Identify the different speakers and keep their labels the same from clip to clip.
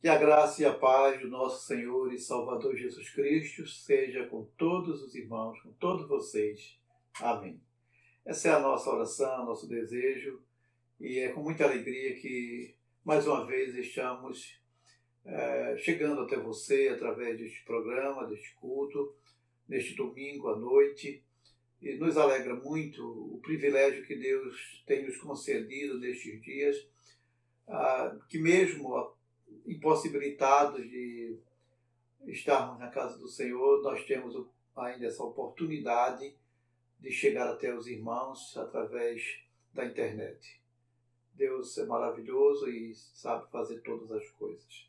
Speaker 1: Que a graça e a paz do nosso Senhor e Salvador Jesus Cristo seja com todos os irmãos, com todos vocês. Amém. Essa é a nossa oração, nosso desejo, e é com muita alegria que, mais uma vez, estamos chegando até você através deste programa, deste culto, neste domingo à noite. E nos alegra muito o privilégio que Deus tem nos concedido nestes dias, que mesmo impossibilitados de estarmos na casa do Senhor, nós temos ainda essa oportunidade de chegar até os irmãos através da internet. Deus é maravilhoso e sabe fazer todas as coisas.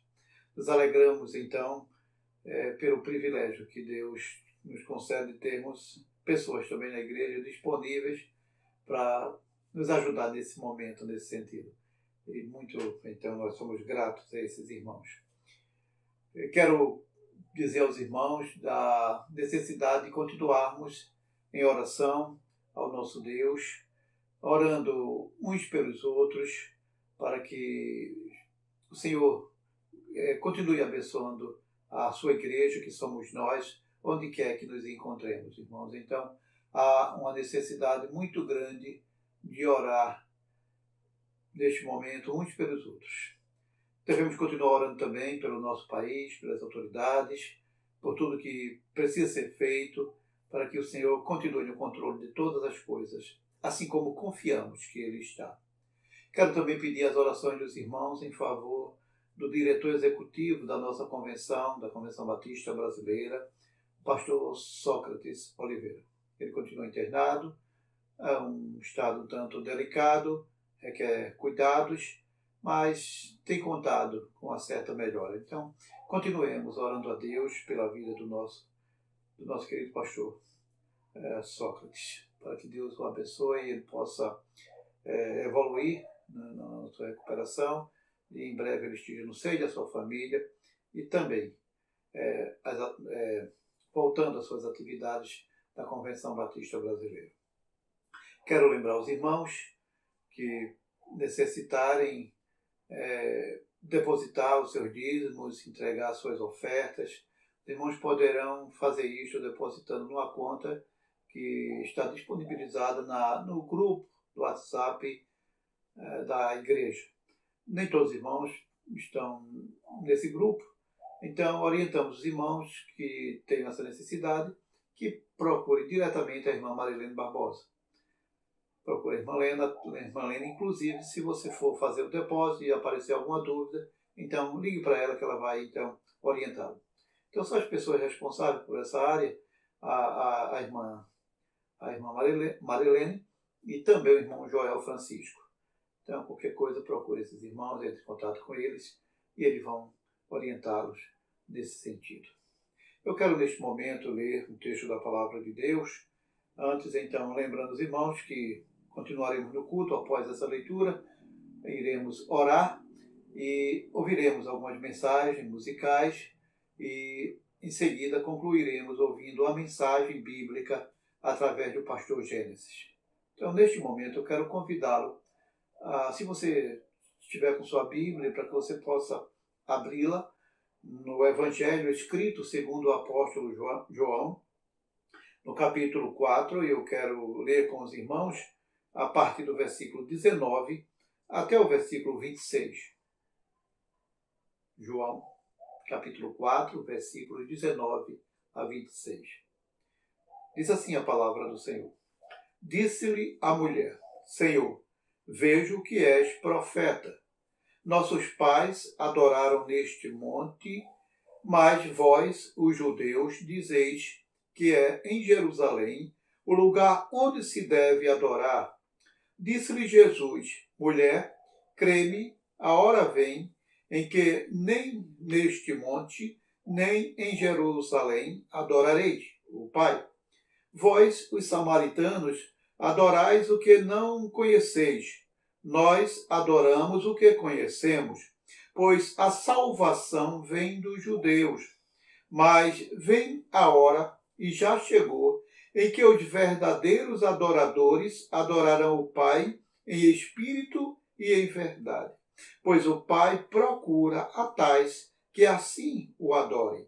Speaker 1: Nos alegramos, então, pelo privilégio que Deus nos concede termos pessoas também na igreja disponíveis para nos ajudar nesse momento, nesse sentido. E então, nós somos gratos a esses irmãos. Eu quero dizer aos irmãos da necessidade de continuarmos em oração ao nosso Deus, orando uns pelos outros, para que o Senhor continue abençoando a sua igreja, que somos nós, onde quer que nos encontremos, irmãos. Então, há uma necessidade muito grande de orar neste momento uns pelos outros. Devemos continuar orando também pelo nosso país, pelas autoridades, por tudo que precisa ser feito para que o Senhor continue no controle de todas as coisas, assim como confiamos que Ele está. Quero também pedir as orações dos irmãos em favor do diretor executivo da nossa convenção, da Convenção Batista Brasileira, o pastor Sócrates Oliveira. Ele continua internado, é um estado um tanto delicado, requer cuidados, mas tem contado com uma certa melhora. Então, continuemos orando a Deus pela vida do nosso querido pastor Sócrates, para que Deus o abençoe e ele possa evoluir na sua recuperação, e em breve ele esteja no seio da sua família e também voltando às suas atividades da Convenção Batista Brasileira. Quero lembrar os irmãos que necessitarem depositar os seus dízimos, entregar as suas ofertas. Os irmãos poderão fazer isto depositando numa conta que está disponibilizada no grupo do WhatsApp da igreja. Nem todos os irmãos estão nesse grupo, então orientamos os irmãos que tenham essa necessidade que procurem diretamente a irmã Marilene Barbosa. Procure a irmã Lena, inclusive, se você for fazer o depósito e aparecer alguma dúvida, então ligue para ela que ela vai então orientá-lo. Então são as pessoas responsáveis por essa área, a irmã Marilene e também o irmão Joel Francisco. Então, qualquer coisa, procure esses irmãos, entre em contato com eles e eles vão orientá-los nesse sentido. Eu quero, neste momento, ler um texto da Palavra de Deus. Antes, então, lembrando os irmãos que continuaremos no culto após essa leitura, iremos orar e ouviremos algumas mensagens musicais e, em seguida, concluiremos ouvindo a mensagem bíblica através do pastor Gênesis. Então, neste momento, eu quero convidá-lo, se você estiver com sua Bíblia, para que você possa abri-la no Evangelho escrito segundo o apóstolo João, no capítulo 4, e eu quero ler com os irmãos a partir do versículo 19 até o versículo 26. João, capítulo 4, versículos 19 a 26. Diz assim a palavra do Senhor. Disse-lhe a mulher: Senhor, vejo que és profeta. Nossos pais adoraram neste monte, mas vós, os judeus, dizeis que é em Jerusalém o lugar onde se deve adorar. Disse-lhe Jesus: Mulher, crê-me, a hora vem em que nem neste monte, nem em Jerusalém adorareis o Pai. Vós, os samaritanos, adorais o que não conheceis. Nós adoramos o que conhecemos, pois a salvação vem dos judeus. Mas vem a hora, e já chegou, em que os verdadeiros adoradores adorarão o Pai em espírito e em verdade. pois o Pai procura a tais que assim o adorem.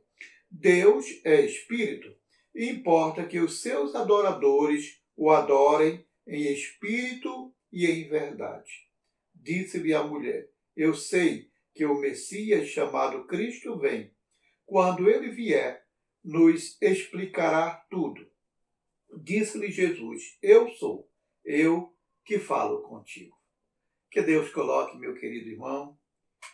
Speaker 1: Deus é Espírito, e importa que os seus adoradores o adorem em espírito e em verdade. Disse-lhe a mulher: eu sei que o Messias, chamado Cristo, vem. Quando ele vier, nos explicará tudo. Disse-lhe Jesus: eu sou, eu que falo contigo. Que Deus coloque, meu querido irmão,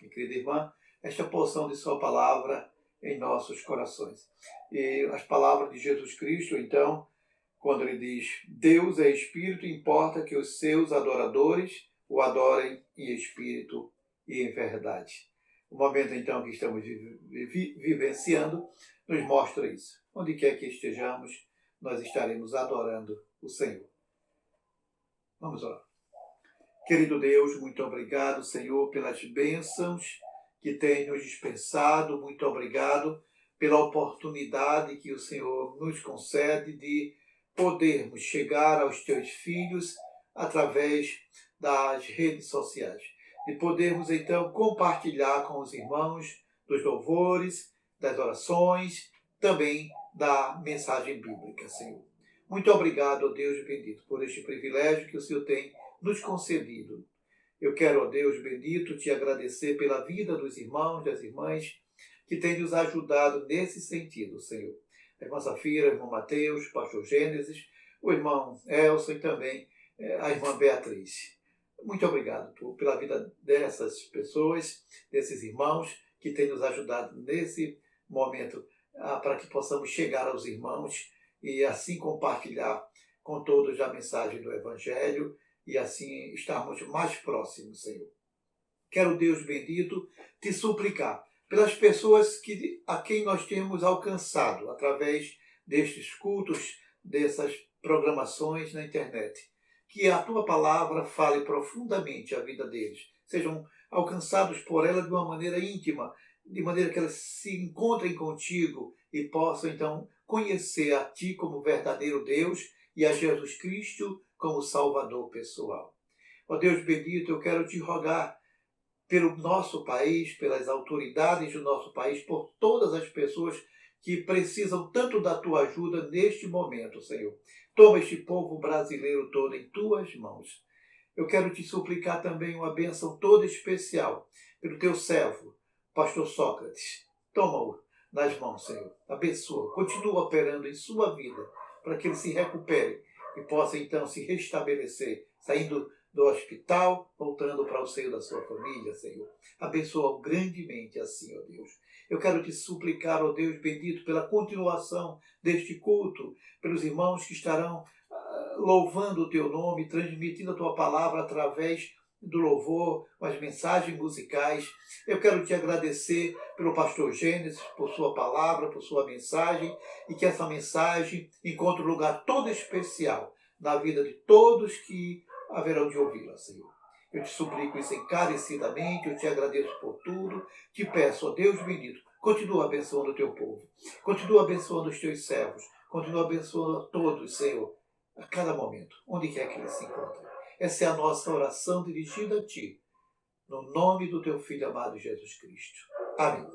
Speaker 1: minha querida irmã, esta porção de sua palavra em nossos corações. E as palavras de Jesus Cristo, então, quando ele diz: Deus é Espírito, importa que os seus adoradores o adorem em espírito e em verdade. O momento, então, que estamos vivenciando nos mostra isso. Onde quer que estejamos, nós estaremos adorando o Senhor. Vamos orar. Querido Deus, muito obrigado, Senhor, pelas bênçãos que tem nos dispensado. Muito obrigado pela oportunidade que o Senhor nos concede de podermos chegar aos teus filhos através das redes sociais. De podermos, então, compartilhar com os irmãos dos louvores, das orações, também da mensagem bíblica, Senhor. Muito obrigado, ó Deus bendito, por este privilégio que o Senhor tem nos concedido. Eu quero, ó Deus bendito, te agradecer pela vida dos irmãos, das irmãs, que têm nos ajudado nesse sentido, Senhor. A irmã Safira, o irmão Mateus, o pastor Gênesis, o irmão Elson e também a irmã Beatriz. Muito obrigado pela vida dessas pessoas, desses irmãos que têm nos ajudado nesse momento para que possamos chegar aos irmãos e assim compartilhar com todos a mensagem do Evangelho e assim estarmos mais próximos, Senhor. Quero, Deus bendito, te suplicar pelas pessoas a quem nós temos alcançado através destes cultos, dessas programações na internet. Que a tua palavra fale profundamente a vida deles, sejam alcançados por ela de uma maneira íntima, de maneira que elas se encontrem contigo e possam então conhecer a ti como verdadeiro Deus e a Jesus Cristo como Salvador pessoal. Ó Deus bendito, eu quero te rogar pelo nosso país, pelas autoridades do nosso país, por todas as pessoas que precisam tanto da tua ajuda neste momento, Senhor. Toma este povo brasileiro todo em tuas mãos. Eu quero te suplicar também uma bênção toda especial pelo teu servo, pastor Sócrates. Toma-o nas mãos, Senhor. Abençoa, continua operando em sua vida, para que ele se recupere e possa então se restabelecer, saindo do hospital, voltando para o seio da sua família, Senhor. Abençoa-o grandemente assim, ó Deus. Eu quero te suplicar, ó Deus bendito, pela continuação deste culto, pelos irmãos que estarão louvando o teu nome, transmitindo a tua palavra através do louvor, com as mensagens musicais. Eu quero te agradecer pelo pastor Gênesis, por sua palavra, por sua mensagem, e que essa mensagem encontre um lugar todo especial na vida de todos que haverão de ouvi-la, Senhor. Eu te suplico isso encarecidamente, eu te agradeço por tudo, te peço, ó Deus bendito, continua abençoando o teu povo, continua abençoando os teus servos, continua abençoando a todos, Senhor, a cada momento, onde quer que eles se encontrem. Essa é a nossa oração dirigida a ti, no nome do teu Filho amado Jesus Cristo. Amém.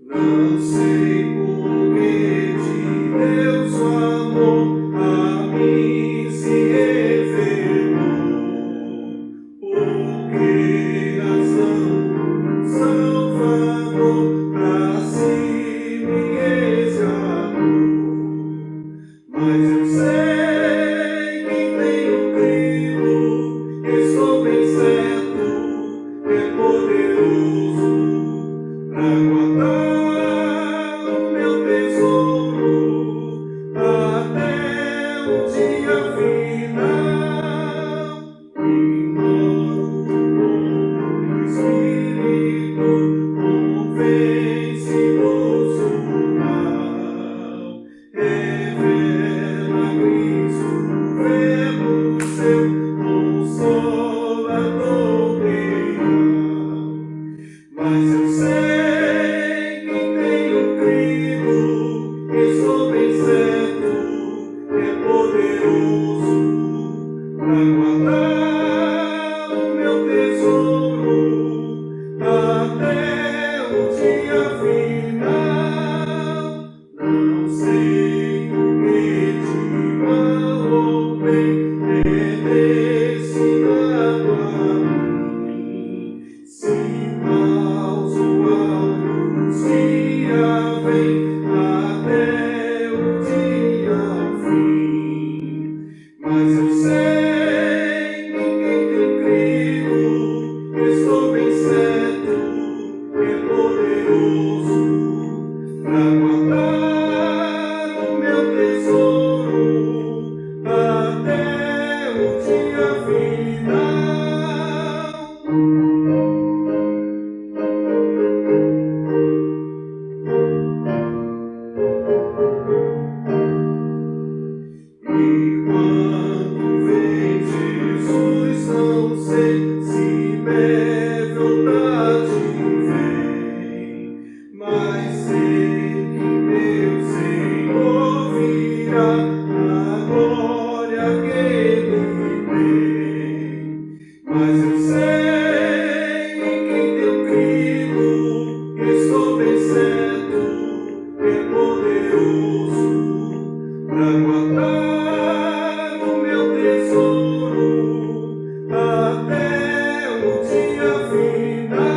Speaker 2: Não sei por que de Deus amor a mim se revelou, por que razão Salvador pra si me resgatou. Mas eu sei que tenho crido, estou bem certo que é poderoso pra guardar final. Não sei o que de mal ou bem é destinado a mim. Se maus ou altos dia vem até o dia ao fim. Mas eu sei em quem tenho crido, estou bem certo que é poderoso pra guardar o meu tesouro até o dia final. E quando vem Jesus, não sei se breve ou tarde vem, mas sei que meu Senhor virá na glória que Ele tem. Mas eu sei em quem tenho crido, estou bem certo que é poderoso pra guardar o meu tesouro até o dia final.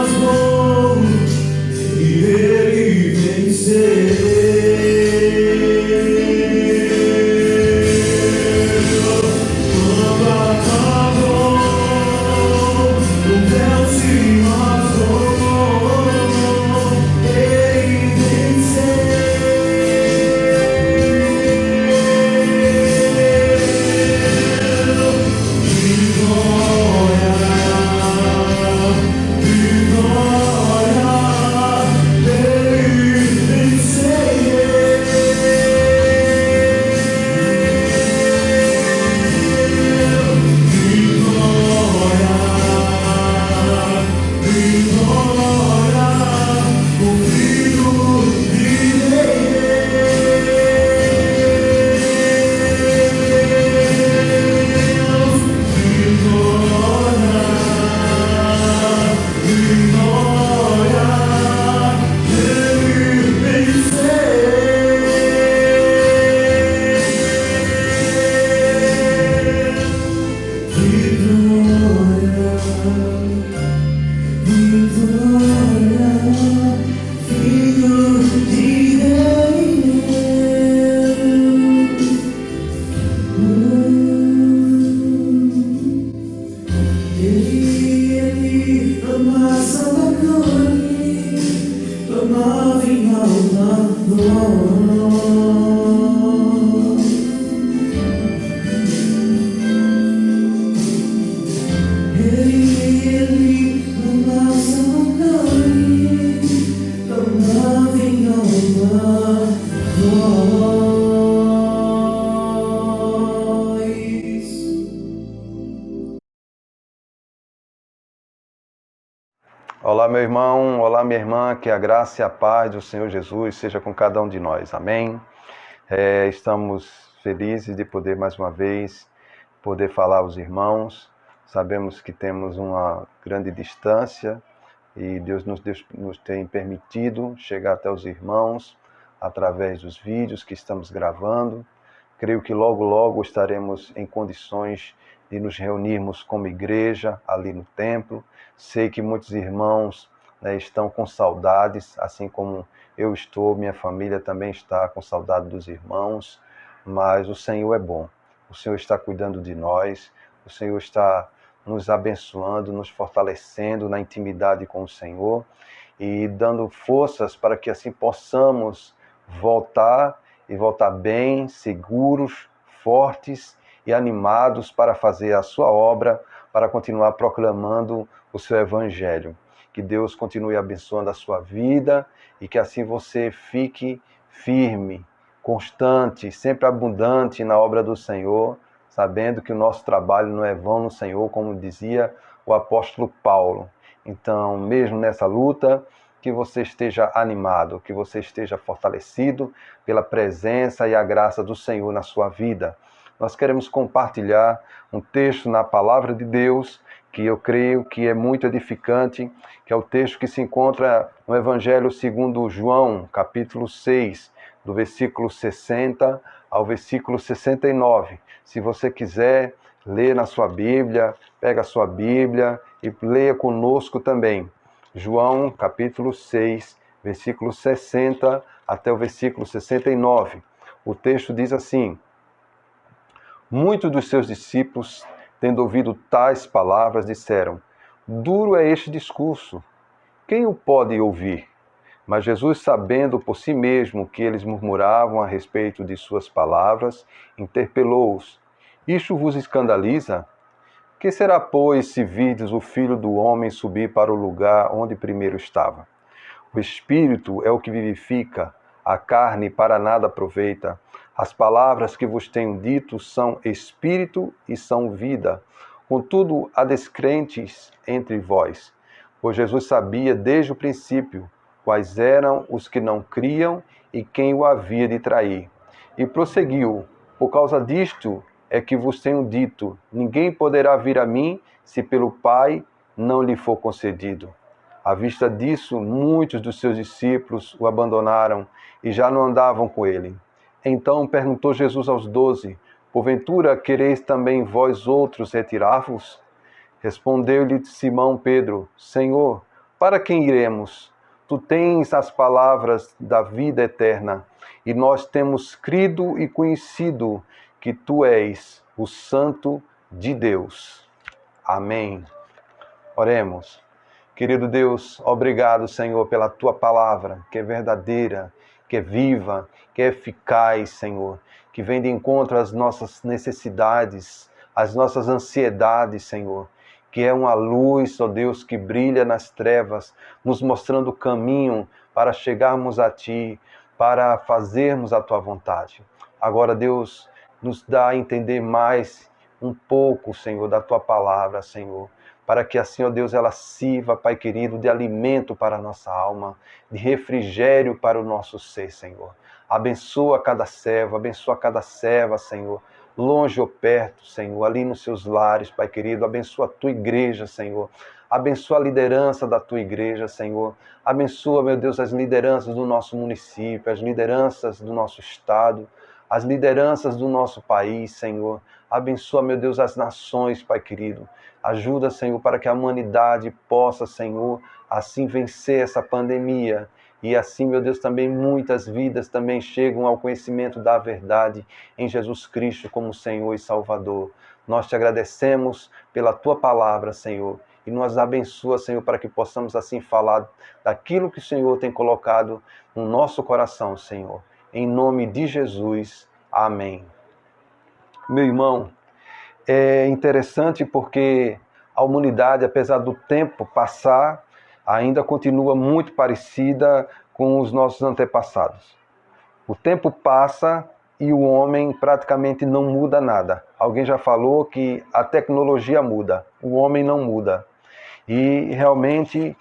Speaker 2: rasgou e ele venceu.
Speaker 3: Olá, meu irmão, olá, minha irmã, que a graça e a paz do Senhor Jesus seja com cada um de nós, amém? Estamos felizes de poder mais uma vez poder falar aos irmãos. Sabemos que temos uma grande distância e Deus nos tem permitido chegar até os irmãos através dos vídeos que estamos gravando. Creio que logo, logo estaremos em condições de nos reunirmos como igreja ali no templo. Sei que muitos irmãos estão com saudades, assim como eu estou, minha família também está com saudade dos irmãos, mas o Senhor é bom. O Senhor está cuidando de nós, o Senhor está nos abençoando, nos fortalecendo na intimidade com o Senhor e dando forças para que assim possamos voltar bem, seguros, fortes e animados para fazer a sua obra, para continuar proclamando o seu evangelho. Que Deus continue abençoando a sua vida e que assim você fique firme, constante, sempre abundante na obra do Senhor, sabendo que o nosso trabalho não é vão no Senhor, como dizia o apóstolo Paulo. Então, mesmo nessa luta, que você esteja animado, que você esteja fortalecido pela presença e a graça do Senhor na sua vida. Nós queremos compartilhar um texto na palavra de Deus que eu creio que é muito edificante, que é o texto que se encontra no Evangelho segundo João, capítulo 6, do versículo 60 ao versículo 69. Se você quiser ler na sua Bíblia, pega a sua Bíblia e leia conosco também. João, capítulo 6, versículo 60 até o versículo 69. O texto diz assim: Muitos dos seus discípulos, tendo ouvido tais palavras, disseram: Duro é este discurso, quem o pode ouvir? Mas Jesus, sabendo por si mesmo que eles murmuravam a respeito de suas palavras, interpelou-os: Isto vos escandaliza? Que será, pois, se virdes o Filho do Homem subir para o lugar onde primeiro estava? O Espírito é o que vivifica, a carne para nada aproveita. As palavras que vos tenho dito são Espírito e são vida. Contudo, há descrentes entre vós. Pois Jesus sabia desde o princípio quais eram os que não criam e quem o havia de trair. E prosseguiu: Por causa disto é que vos tenho dito, ninguém poderá vir a mim se pelo Pai não lhe for concedido. À vista disso, muitos dos seus discípulos o abandonaram e já não andavam com ele. Então perguntou Jesus aos 12, porventura quereis também vós outros retirar-vos? Respondeu-lhe Simão Pedro, Senhor, para quem iremos? Tu tens as palavras da vida eterna, e nós temos crido e conhecido que Tu és o Santo de Deus. Amém. Oremos. Querido Deus, obrigado, Senhor, pela Tua palavra, que é verdadeira, que é viva, que é eficaz, Senhor, que vem de encontro às nossas necessidades, às nossas ansiedades, Senhor, que é uma luz, ó Deus, que brilha nas trevas, nos mostrando o caminho para chegarmos a Ti, para fazermos a Tua vontade. Agora, Deus, nos dá a entender mais um pouco, Senhor, da Tua palavra, Senhor, para que assim, ó Deus, ela sirva, Pai querido, de alimento para a nossa alma, de refrigério para o nosso ser, Senhor. Abençoa cada servo, abençoa cada serva, Senhor, longe ou perto, Senhor, ali nos seus lares, Pai querido. Abençoa a Tua igreja, Senhor. Abençoa a liderança da Tua igreja, Senhor. Abençoa, meu Deus, as lideranças do nosso município, as lideranças do nosso estado, as lideranças do nosso país, Senhor. Abençoa, meu Deus, as nações, Pai querido. Ajuda, Senhor, para que a humanidade possa, Senhor, assim vencer essa pandemia. E assim, meu Deus, também muitas vidas também chegam ao conhecimento da verdade em Jesus Cristo como Senhor e Salvador. Nós te agradecemos pela Tua palavra, Senhor, e nos abençoa, Senhor, para que possamos assim falar daquilo que o Senhor tem colocado no nosso coração, Senhor. Em nome de Jesus. Amém. Meu irmão, é interessante porque a humanidade, apesar do tempo passar, ainda continua muito parecida com os nossos antepassados. O tempo passa e o homem praticamente não muda nada. Alguém já falou que a tecnologia muda, o homem não muda. E realmente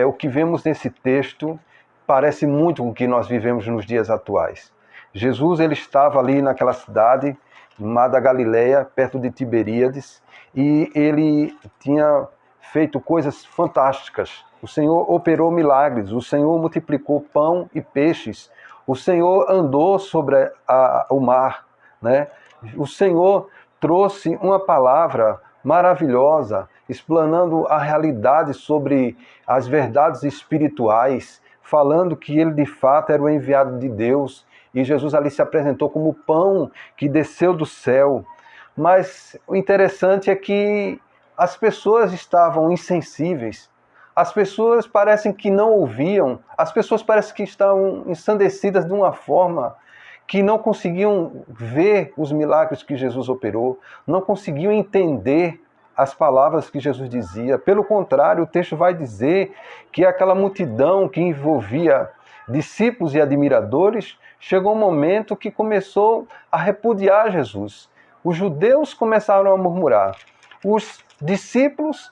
Speaker 3: o que vemos nesse texto parece muito com o que nós vivemos nos dias atuais. Jesus, ele estava ali naquela cidade, Mar da Galileia, perto de Tiberíades, e ele tinha feito coisas fantásticas. O Senhor operou milagres, o Senhor multiplicou pão e peixes, o Senhor andou sobre o mar, né? O Senhor trouxe uma palavra maravilhosa, explanando a realidade sobre as verdades espirituais, falando que ele de fato era o enviado de Deus, e Jesus ali se apresentou como o pão que desceu do céu. Mas o interessante é que as pessoas estavam insensíveis, as pessoas parecem que não ouviam, as pessoas parecem que estavam ensandecidas de uma forma que não conseguiam ver os milagres que Jesus operou, não conseguiam entender as palavras que Jesus dizia. Pelo contrário, o texto vai dizer que aquela multidão que envolvia discípulos e admiradores chegou um momento que começou a repudiar Jesus. Os judeus começaram a murmurar. Os discípulos,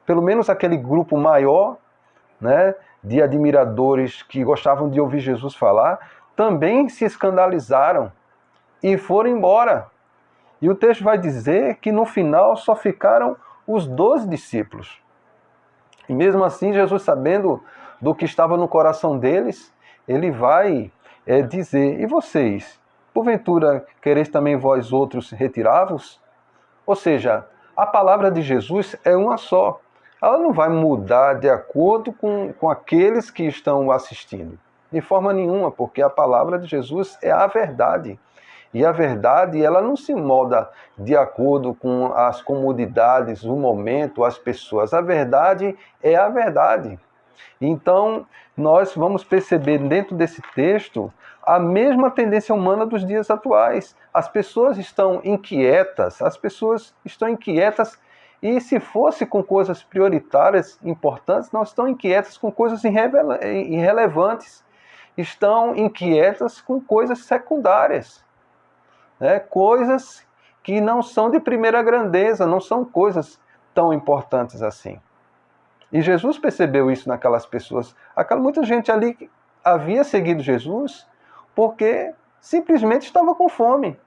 Speaker 3: pelo menos aquele grupo maior, né, de admiradores que gostavam de ouvir Jesus falar, também se escandalizaram e foram embora. E o texto vai dizer que no final só ficaram os 12 discípulos. E mesmo assim, Jesus, sabendo do que estava no coração deles, ele vai dizer: e vocês, porventura, quereis também vós outros retirar-vos? Ou seja, a palavra de Jesus é uma só. Ela não vai mudar de acordo com aqueles que estão assistindo. De forma nenhuma, porque a palavra de Jesus é a verdade. E a verdade, ela não se molda de acordo com as comodidades, o momento, as pessoas. A verdade é a verdade. Então, nós vamos perceber dentro desse texto a mesma tendência humana dos dias atuais. As pessoas estão inquietas, e se fosse com coisas prioritárias, importantes, não estão inquietas com coisas irrelevantes. Estão inquietas com coisas secundárias, né? Coisas que não são de primeira grandeza, não são coisas tão importantes assim. E Jesus percebeu isso naquelas pessoas. Muita gente ali havia seguido Jesus porque simplesmente estava com fome.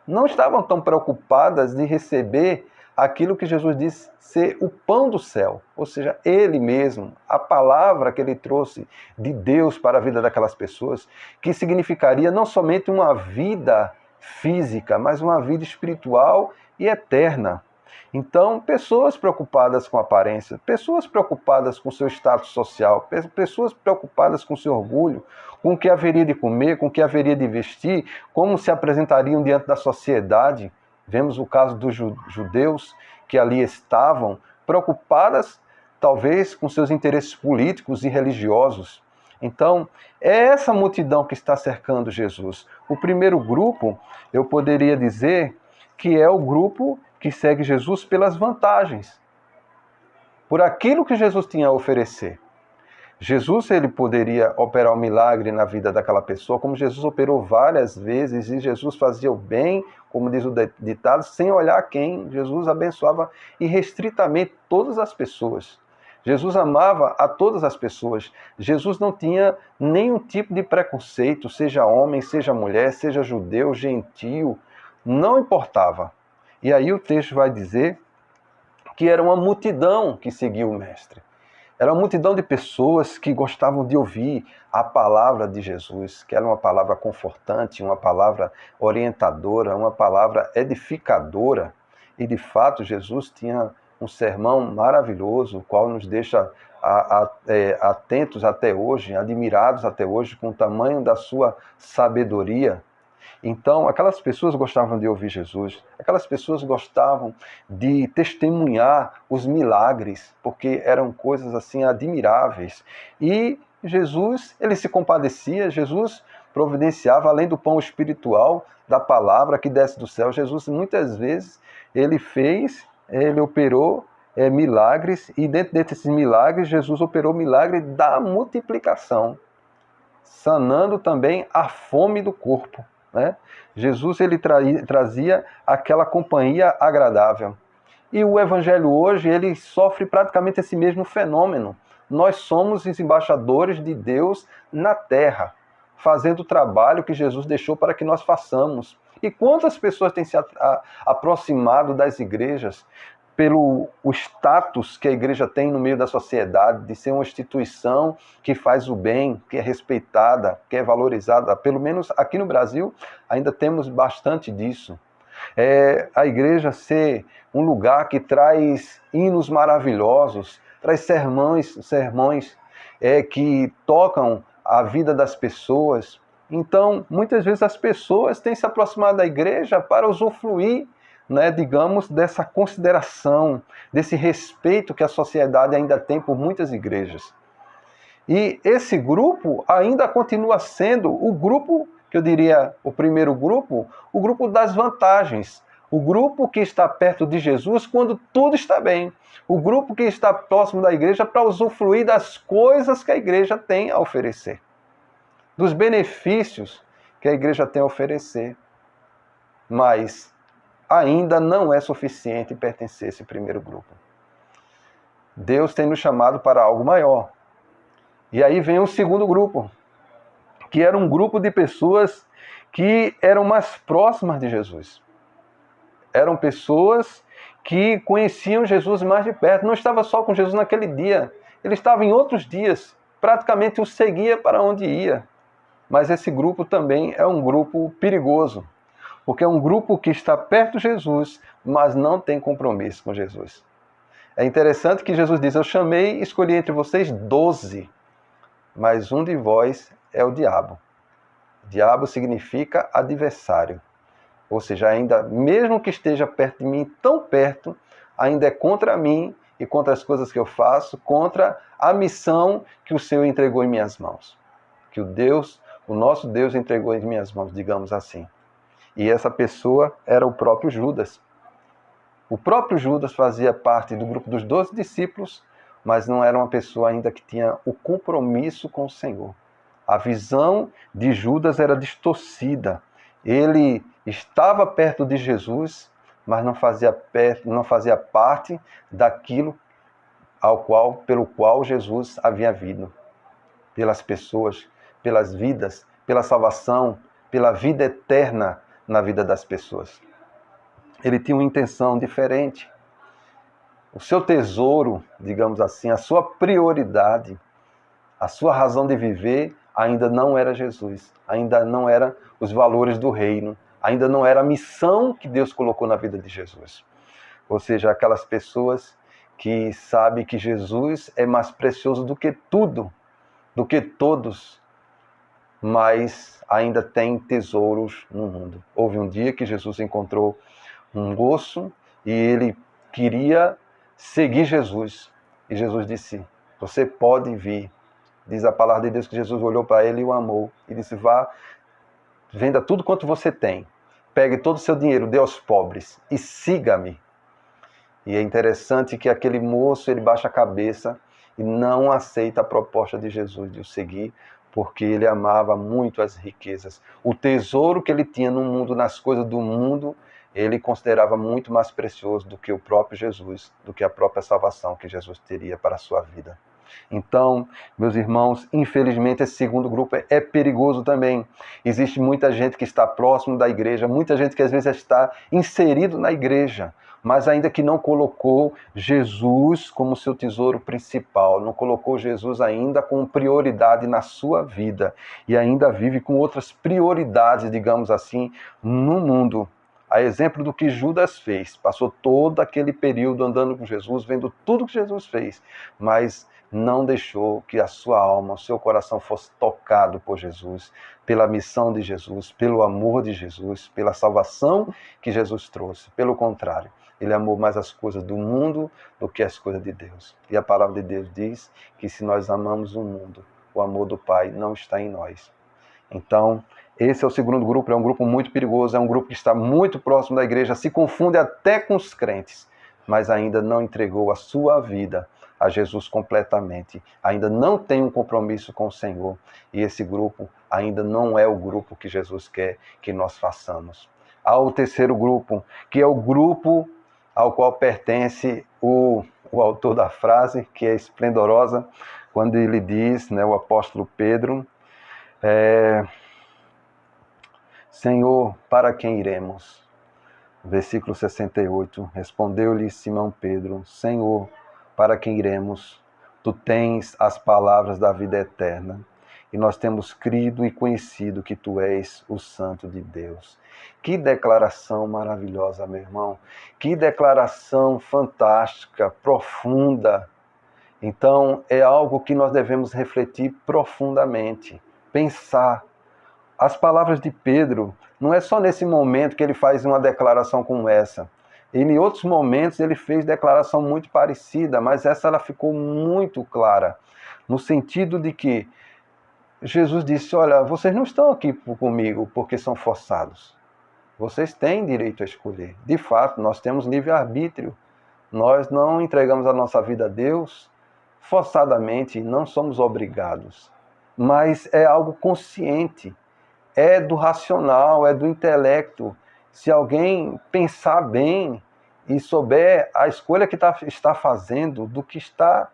Speaker 3: Não estavam tão preocupadas de receber aquilo que Jesus disse ser o pão do céu. Ou seja, Ele mesmo, a palavra que Ele trouxe de Deus para a vida daquelas pessoas, que significaria não somente uma vida física, mas uma vida espiritual e eterna. Então, pessoas preocupadas com a aparência, pessoas preocupadas com seu status social, pessoas preocupadas com seu orgulho, com o que haveria de comer, com o que haveria de vestir, como se apresentariam diante da sociedade. Vemos o caso dos judeus que ali estavam preocupadas, talvez, com seus interesses políticos e religiosos. Então, é essa multidão que está cercando Jesus. O primeiro grupo, eu poderia dizer que é o grupo que segue Jesus pelas vantagens, por aquilo que Jesus tinha a oferecer. Jesus, ele poderia operar um milagre na vida daquela pessoa, como Jesus operou várias vezes, e Jesus fazia o bem, como diz o ditado, sem olhar quem. Jesus abençoava irrestritamente todas as pessoas. Jesus amava a todas as pessoas. Jesus não tinha nenhum tipo de preconceito, seja homem, seja mulher, seja judeu, gentio, não importava. E aí o texto vai dizer que era uma multidão que seguia o Mestre. Era uma multidão de pessoas que gostavam de ouvir a palavra de Jesus, que era uma palavra confortante, uma palavra orientadora, uma palavra edificadora. E de fato Jesus tinha um sermão maravilhoso, o qual nos deixa atentos até hoje, admirados até hoje com o tamanho da sua sabedoria. Então, aquelas pessoas gostavam de ouvir Jesus, aquelas pessoas gostavam de testemunhar os milagres, porque eram coisas assim admiráveis. E Jesus, ele se compadecia, Jesus providenciava, além do pão espiritual, da palavra que desce do céu. Jesus, muitas vezes, ele operou milagres, e dentro desses milagres, Jesus operou o milagre da multiplicação, sanando também a fome do corpo. Né? Jesus, ele trazia aquela companhia agradável. E o Evangelho hoje, ele sofre praticamente esse mesmo fenômeno. Nós somos os embaixadores de Deus na terra, fazendo o trabalho que Jesus deixou para que nós façamos. E quantas pessoas têm se aproximado das igrejas pelo status que a igreja tem no meio da sociedade, de ser uma instituição que faz o bem, que é respeitada, que é valorizada. Pelo menos aqui no Brasil ainda temos bastante disso. A igreja ser um lugar que traz hinos maravilhosos, traz sermões que tocam a vida das pessoas. Então, muitas vezes as pessoas têm se aproximado da igreja para usufruir, digamos, dessa consideração, desse respeito que a sociedade ainda tem por muitas igrejas. E esse grupo ainda continua sendo o grupo, que eu diria o primeiro grupo, o grupo das vantagens. O grupo que está perto de Jesus quando tudo está bem. O grupo que está próximo da igreja para usufruir das coisas que a igreja tem a oferecer. Dos benefícios que a igreja tem a oferecer. Mas ainda não é suficiente pertencer a esse primeiro grupo. Deus tem nos chamado para algo maior. E aí vem o segundo grupo, que era um grupo de pessoas que eram mais próximas de Jesus. Eram pessoas que conheciam Jesus mais de perto. Não estava só com Jesus naquele dia. Ele estava em outros dias. Praticamente o seguia para onde ia. Mas esse grupo também é um grupo perigoso. Porque é um grupo que está perto de Jesus, mas não tem compromisso com Jesus. É interessante que Jesus diz, eu chamei e escolhi entre vocês 12, mas um de vós é o diabo. Diabo significa adversário. Ou seja, ainda, mesmo que esteja perto de mim, tão perto, ainda é contra mim e contra as coisas que eu faço, contra a missão que o Senhor entregou em minhas mãos. Que o nosso Deus entregou em minhas mãos, digamos assim. E essa pessoa era o próprio Judas. O próprio Judas fazia parte do grupo dos 12 discípulos, mas não era uma pessoa ainda que tinha o compromisso com o Senhor. A visão de Judas era distorcida. Ele estava perto de Jesus, mas não fazia parte daquilo pelo qual Jesus havia vindo. Pelas pessoas, pelas vidas, pela salvação, pela vida eterna na vida das pessoas. Ele tinha uma intenção diferente. O seu tesouro, digamos assim, a sua prioridade, a sua razão de viver ainda não era Jesus, ainda não eram os valores do reino, ainda não era a missão que Deus colocou na vida de Jesus. Ou seja, aquelas pessoas que sabem que Jesus é mais precioso do que tudo, do que todos, mas ainda tem tesouros no mundo. Houve um dia que Jesus encontrou um moço e ele queria seguir Jesus. E Jesus disse, você pode vir. Diz a palavra de Deus que Jesus olhou para ele e o amou. E disse, vá, venda tudo quanto você tem. Pegue todo o seu dinheiro, dê aos pobres e siga-me. E é interessante que aquele moço, ele baixa a cabeça e não aceita a proposta de Jesus de o seguir, porque ele amava muito as riquezas. O tesouro que ele tinha no mundo, nas coisas do mundo, ele considerava muito mais precioso do que o próprio Jesus, do que a própria salvação que Jesus teria para a sua vida. Então, meus irmãos, infelizmente esse segundo grupo é perigoso também. Existe muita gente que está próximo da igreja, muita gente que às vezes está inserido na igreja, mas ainda que não colocou Jesus como seu tesouro principal, não colocou Jesus ainda como prioridade na sua vida e ainda vive com outras prioridades, digamos assim, no mundo. A exemplo do que Judas fez, passou todo aquele período andando com Jesus, vendo tudo que Jesus fez, mas não deixou que a sua alma, o seu coração fosse tocado por Jesus, pela missão de Jesus, pelo amor de Jesus, pela salvação que Jesus trouxe. Pelo contrário, ele amou mais as coisas do mundo do que as coisas de Deus. E a palavra de Deus diz que se nós amamos o mundo, o amor do Pai não está em nós. Então, esse é o segundo grupo, é um grupo muito perigoso, é um grupo que está muito próximo da igreja, se confunde até com os crentes, mas ainda não entregou a sua vida a Jesus completamente, ainda não tem um compromisso com o Senhor, e esse grupo ainda não é o grupo que Jesus quer que nós façamos. Há o terceiro grupo, que é o grupo ao qual pertence o autor da frase, que é esplendorosa, quando ele diz, o apóstolo Pedro, Senhor, para quem iremos? Versículo 68, respondeu-lhe Simão Pedro, Senhor, para quem iremos? Tu tens as palavras da vida eterna, e nós temos crido e conhecido que Tu és o Santo de Deus. Que declaração maravilhosa, meu irmão. Que declaração fantástica, profunda. Então, é algo que nós devemos refletir profundamente, pensar. As palavras de Pedro, não é só nesse momento que ele faz uma declaração como essa. Em outros momentos ele fez declaração muito parecida, mas essa ela ficou muito clara, no sentido de que Jesus disse, olha, vocês não estão aqui comigo porque são forçados. Vocês têm direito a escolher. De fato, nós temos livre-arbítrio. Nós não entregamos a nossa vida a Deus forçadamente, não somos obrigados. Mas é algo consciente. É do racional, é do intelecto. Se alguém pensar bem e souber a escolha que está fazendo, do que está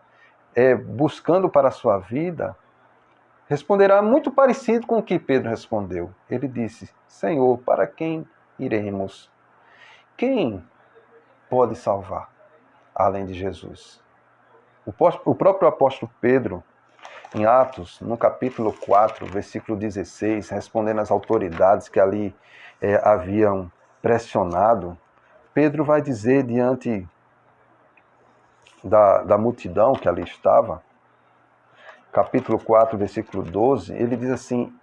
Speaker 3: buscando para a sua vida, responderá muito parecido com o que Pedro respondeu. Ele disse, Senhor, para quem iremos? Quem pode salvar além de Jesus? O próprio apóstolo Pedro, em Atos, no capítulo 4, versículo 16, respondendo às autoridades que ali haviam pressionado, Pedro vai dizer diante da multidão que ali estava, capítulo 4, versículo 12, ele diz assim,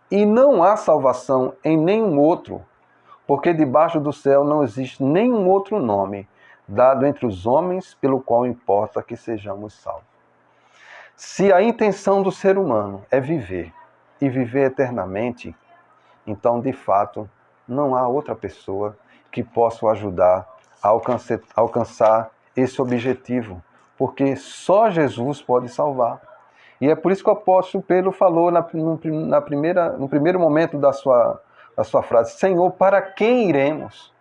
Speaker 3: e não há salvação em nenhum outro, porque debaixo do céu não existe nenhum outro nome dado entre os homens pelo qual importa que sejamos salvos. Se a intenção do ser humano é viver e viver eternamente, então, de fato, não há outra pessoa que possa o ajudar a alcançar esse objetivo, porque só Jesus pode salvar. E é por isso que o apóstolo Pedro falou no primeiro momento da sua frase, Senhor, para quem iremos?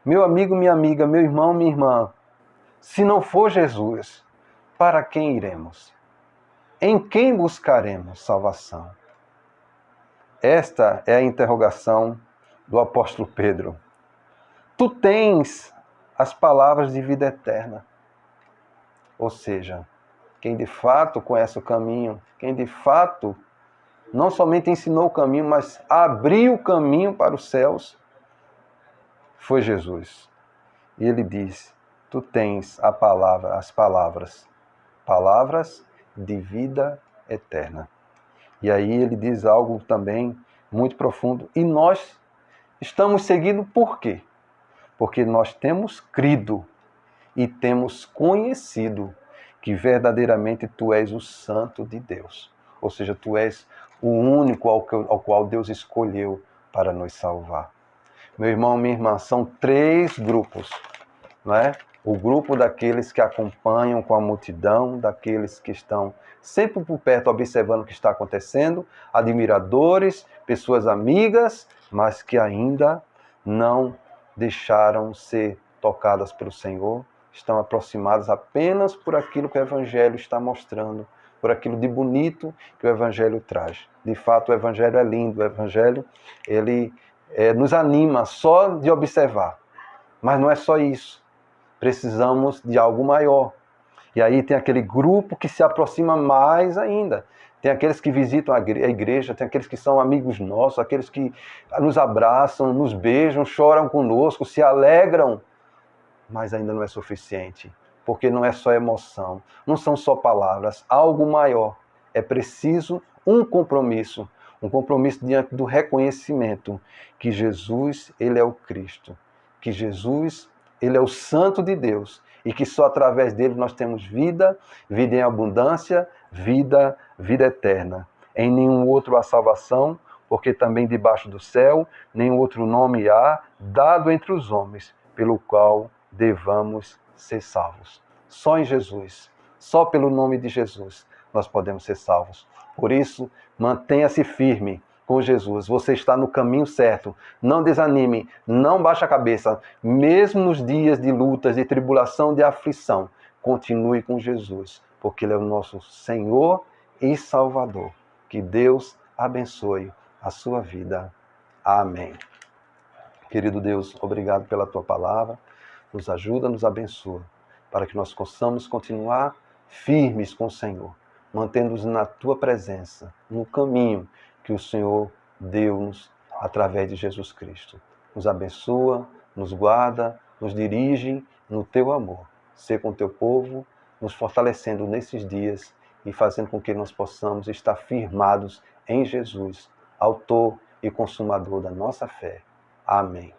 Speaker 3: Meu amigo, minha amiga, meu irmão, minha irmã, se não for Jesus, para quem iremos? Em quem buscaremos salvação? Esta é a interrogação do apóstolo Pedro. Tu tens as palavras de vida eterna. Ou seja, quem de fato conhece o caminho, quem de fato não somente ensinou o caminho, mas abriu o caminho para os céus, foi Jesus. E ele diz: tu tens as palavras de vida eterna. E aí ele diz algo também muito profundo. E nós estamos seguindo por quê? Porque nós temos crido e temos conhecido que verdadeiramente tu és o Santo de Deus. Ou seja, tu és o único ao qual Deus escolheu para nos salvar. Meu irmão, minha irmã, são 3 grupos, não é? O grupo daqueles que acompanham com a multidão, daqueles que estão sempre por perto observando o que está acontecendo, admiradores, pessoas amigas, mas que ainda não deixaram ser tocadas pelo Senhor, estão aproximadas apenas por aquilo que o Evangelho está mostrando, por aquilo de bonito que o Evangelho traz. De fato, o Evangelho é lindo, o Evangelho ele nos anima só de observar, mas não é só isso. Precisamos de algo maior. E aí tem aquele grupo que se aproxima mais ainda. Tem aqueles que visitam a igreja, tem aqueles que são amigos nossos, aqueles que nos abraçam, nos beijam, choram conosco, se alegram. Mas ainda não é suficiente, porque não é só emoção, não são só palavras, algo maior. É preciso um compromisso diante do reconhecimento que Jesus, ele é o Cristo, que Jesus, ele é o Santo de Deus e que só através dele nós temos vida, vida em abundância, vida eterna. Em nenhum outro há salvação, porque também debaixo do céu nenhum outro nome há dado entre os homens, pelo qual devamos ser salvos. Só em Jesus, só pelo nome de Jesus, nós podemos ser salvos. Por isso, mantenha-se firme com Jesus. Você está no caminho certo. Não desanime, não baixe a cabeça. Mesmo nos dias de lutas, de tribulação, de aflição, continue com Jesus, porque Ele é o nosso Senhor e Salvador. Que Deus abençoe a sua vida. Amém. Querido Deus, obrigado pela Tua palavra. Nos ajuda, nos abençoa, para que nós possamos continuar firmes com o Senhor, mantendo-nos na Tua presença, no caminho que o Senhor deu-nos através de Jesus Cristo. Nos abençoa, nos guarda, nos dirige no Teu amor. Ser com o Teu povo, nos fortalecendo nesses dias e fazendo com que nós possamos estar firmados em Jesus, autor e consumador da nossa fé. Amém.